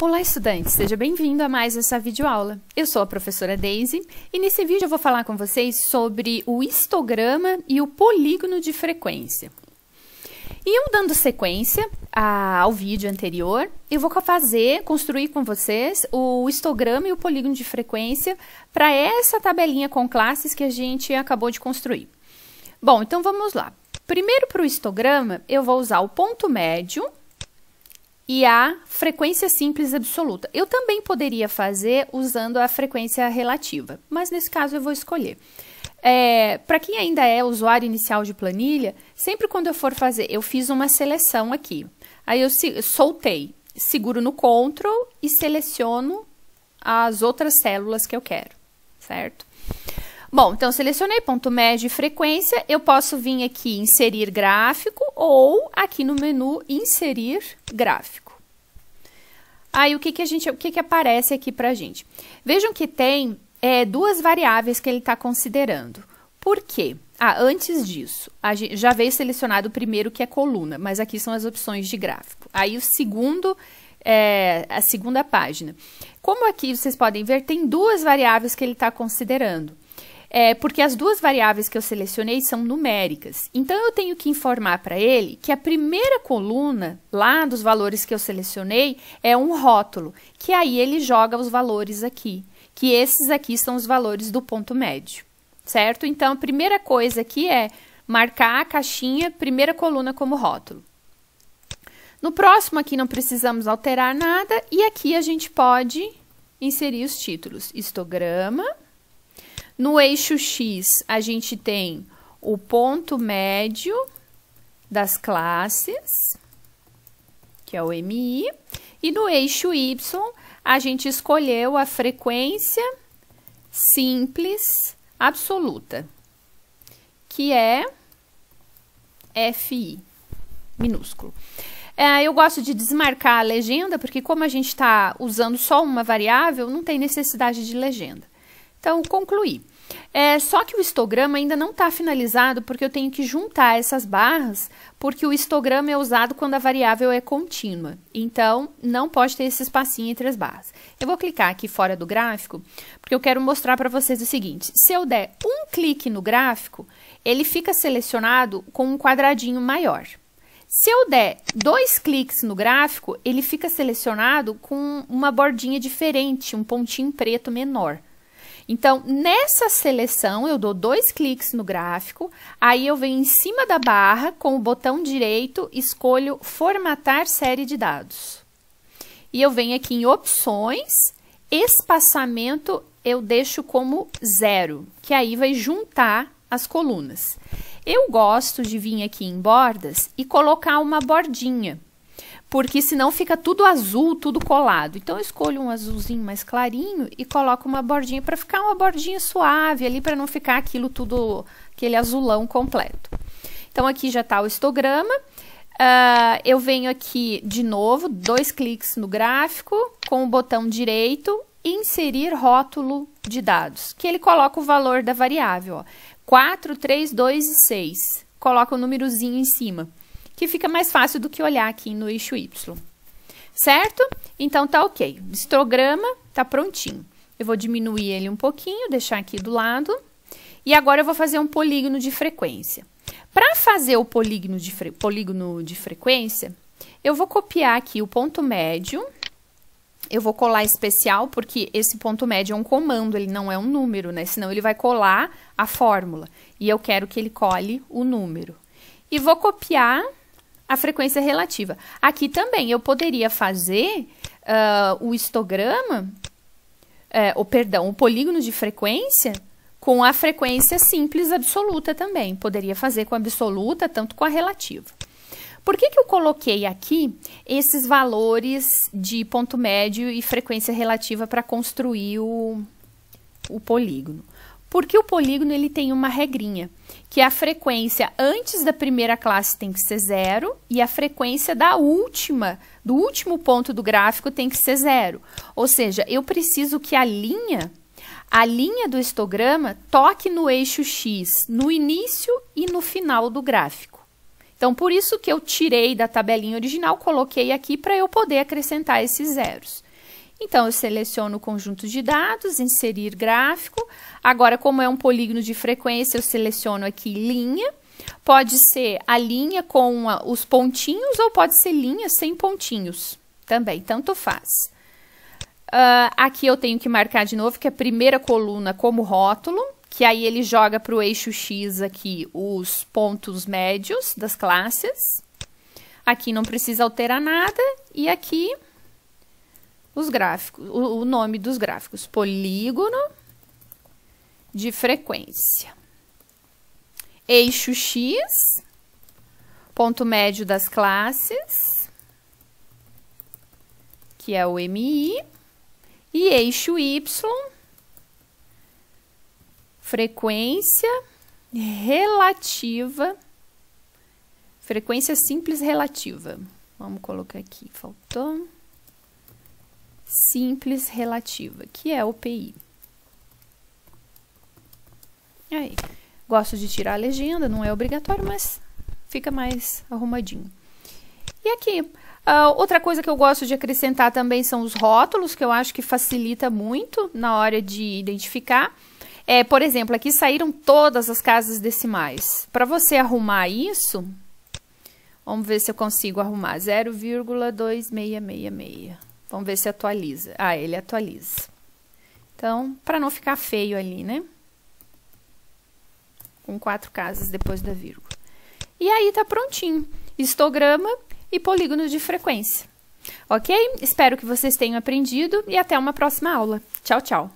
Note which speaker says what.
Speaker 1: Olá, estudante! Seja bem-vindo a mais essa videoaula. Eu sou a professora Daisy e nesse vídeo eu vou falar com vocês sobre o histograma e o polígono de frequência. E eu dando sequência ao vídeo anterior, eu vou construir com vocês o histograma e o polígono de frequência para essa tabelinha com classes que a gente acabou de construir. Bom, então vamos lá. Primeiro, para o histograma, eu vou usar o ponto médio e a frequência simples absoluta. Eu também poderia fazer usando a frequência relativa, mas nesse caso eu vou escolher. Para quem ainda é usuário inicial de planilha, sempre quando eu for fazer, eu fiz uma seleção aqui. Aí eu soltei, seguro no Ctrl e seleciono as outras células que eu quero, certo? Bom, então selecionei ponto médio e frequência, eu posso vir aqui inserir gráfico ou aqui no menu inserir gráfico. Aí o que aparece aqui pra gente? Vejam que tem duas variáveis que ele está considerando. Por quê? Antes disso, a gente já veio selecionado o primeiro que é coluna, mas aqui são as opções de gráfico. Aí o segundo a segunda página. Como aqui vocês podem ver, tem duas variáveis que ele está considerando. Porque as duas variáveis que eu selecionei são numéricas. Então, eu tenho que informar para ele que a primeira coluna, lá dos valores que eu selecionei, é um rótulo, que aí ele joga os valores aqui, que esses aqui são os valores do ponto médio, certo? Então, a primeira coisa aqui é marcar a caixinha, primeira coluna como rótulo. No próximo aqui não precisamos alterar nada, e aqui a gente pode inserir os títulos. Histograma. No eixo X, a gente tem o ponto médio das classes, que é o MI, e no eixo Y, a gente escolheu a frequência simples absoluta, que é FI, minúsculo. Eu gosto de desmarcar a legenda, porque como a gente está usando só uma variável, não tem necessidade de legenda. Então, concluí. Só que o histograma ainda não está finalizado, porque eu tenho que juntar essas barras, porque o histograma é usado quando a variável é contínua. Então, não pode ter esse espacinho entre as barras. Eu vou clicar aqui fora do gráfico, porque eu quero mostrar para vocês o seguinte. Se eu der um clique no gráfico, ele fica selecionado com um quadradinho maior. Se eu der 2 cliques no gráfico, ele fica selecionado com uma bordinha diferente, um pontinho preto menor. Então, nessa seleção, eu dou 2 cliques no gráfico, aí eu venho em cima da barra, com o botão direito, escolho formatar série de dados. E eu venho aqui em opções, espaçamento, eu deixo como 0, que aí vai juntar as colunas. Eu gosto de vir aqui em bordas e colocar uma bordinha, porque senão fica tudo azul, tudo colado. Então, eu escolho um azulzinho mais clarinho e coloco uma bordinha para ficar uma bordinha suave ali, para não ficar aquilo tudo, aquele azulão completo. Então, aqui já está o histograma. Eu venho aqui de novo, 2 cliques no gráfico, com o botão direito, inserir rótulo de dados, que ele coloca o valor da variável, ó, 4, 3, 2 e 6. Coloca o númerozinho em cima, que fica mais fácil do que olhar aqui no eixo Y, certo? Então, tá ok. O histograma tá prontinho. Eu vou diminuir ele um pouquinho, deixar aqui do lado. E agora eu vou fazer um polígono de frequência. Para fazer o polígono de frequência, eu vou copiar aqui o ponto médio. Eu vou colar especial, porque esse ponto médio é um comando, ele não é um número, né? Senão ele vai colar a fórmula. E eu quero que ele cole o número. E vou copiar a frequência relativa. Aqui também eu poderia fazer o histograma, o polígono de frequência com a frequência simples absoluta também. Poderia fazer com a absoluta, tanto com a relativa. Por que eu coloquei aqui esses valores de ponto médio e frequência relativa para construir o polígono? Porque o polígono ele tem uma regrinha, que a frequência antes da primeira classe tem que ser 0 e a frequência do último ponto do gráfico tem que ser 0. Ou seja, eu preciso que a linha do histograma toque no eixo X, no início e no final do gráfico. Então, por isso que eu tirei da tabelinha original, coloquei aqui para eu poder acrescentar esses zeros. Então, eu seleciono o conjunto de dados, inserir gráfico. Agora, como é um polígono de frequência, eu seleciono aqui linha. Pode ser a linha com os pontinhos ou pode ser linha sem pontinhos. Também, tanto faz. Aqui eu tenho que marcar de novo que a primeira coluna como rótulo, que aí ele joga para o eixo X aqui os pontos médios das classes. Aqui não precisa alterar nada. E aqui os gráficos, o nome dos gráficos, polígono de frequência. Eixo X, ponto médio das classes, que é o MI, e eixo Y, frequência relativa, frequência simples relativa. Vamos colocar aqui, faltou. Simples relativa, que é o PI. Aí, gosto de tirar a legenda, não é obrigatório, mas fica mais arrumadinho. E aqui, outra coisa que eu gosto de acrescentar também são os rótulos, que eu acho que facilita muito na hora de identificar. Por exemplo, aqui saíram todas as casas decimais. Para você arrumar isso, vamos ver se eu consigo arrumar 0,2666. Vamos ver se atualiza. Ah, ele atualiza. Então, para não ficar feio ali, né? Com 4 casas depois da vírgula. E aí, tá prontinho. Histograma e polígono de frequência. Ok? Espero que vocês tenham aprendido e até uma próxima aula. Tchau, tchau!